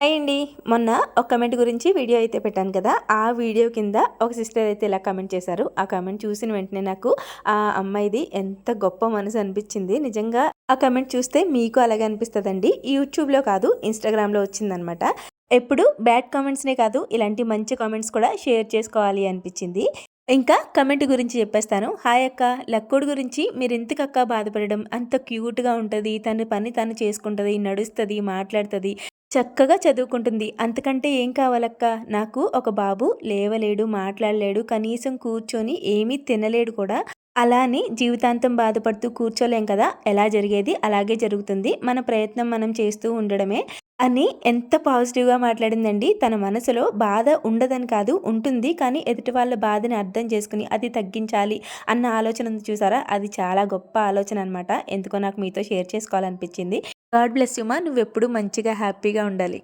Hi అండి. మొన్న ఒక కామెంట్ గురించి వీడియో అయితే పెట్టాను కదా! ఆ వీడియో కింద ఒక సిస్టర్ అయితే ఇలా కామెంట్ చేశారు. ఆ కామెంట్ చూసిన వెంటనే నాకు ఆ అమ్మాయిది ఎంత గొప్ప మనసు అనిపించింది. నిజంగా ఆ కామెంట్ చూస్తే మీకు అలాగే అనిపిస్తదండి. యూట్యూబ్‌లో కాదు ఇన్‌స్టాగ్రామ్‌లో వచ్చిందనమాట. ఎప్పుడు బ్యాడ్ కామెంట్స్‌నే కాదు ఇలాంటి మంచి కామెంట్స్ కూడా షేర్ చేసుకోవాలి అనిపించింది. ఇంకా కామెంట్ గురించి చెప్పేస్తాను. హాయ్ అక్క, లక్కోడి గురించి మీరెందుకక్క బాధపడడం? అంత క్యూట్‌గా ఉంటది. తన పని తను చేసుకుంటది, నడుస్తది, మాట్లాడుతది. చక్కగా చదువుకుంటుంది. అంతకంటే ఏం కావాలక్క? నాకు ఒక బాబు లేవలేడు, మాట్లాడలేడు, కనీసం కూర్చొని ఏమీ తినలేడు కూడా. అలా అని జీవితాంతం బాధపడుతూ కూర్చోలేం కదా! ఎలా జరిగేది అలాగే జరుగుతుంది. మన ప్రయత్నం మనం చేస్తూ ఉండడమే అని ఎంత పాజిటివ్‌గా మాట్లాడిందండి. తన మనసులో బాధ ఉండదని కాదు, ఉంటుంది. కానీ ఎదుటి వాళ్ళ బాధని అర్థం చేసుకొని అది తగ్గించాలి అన్న ఆలోచన ఉంది చూసారా? అది చాలా గొప్ప ఆలోచన అనమాట. ఎందుకో నాకు మీతో షేర్ చేసుకోవాలనిపించింది. గాడ్ బ్లెస్ యూ మా. నువ్వెప్పుడూ మంచిగా హ్యాపీగా ఉండాలి.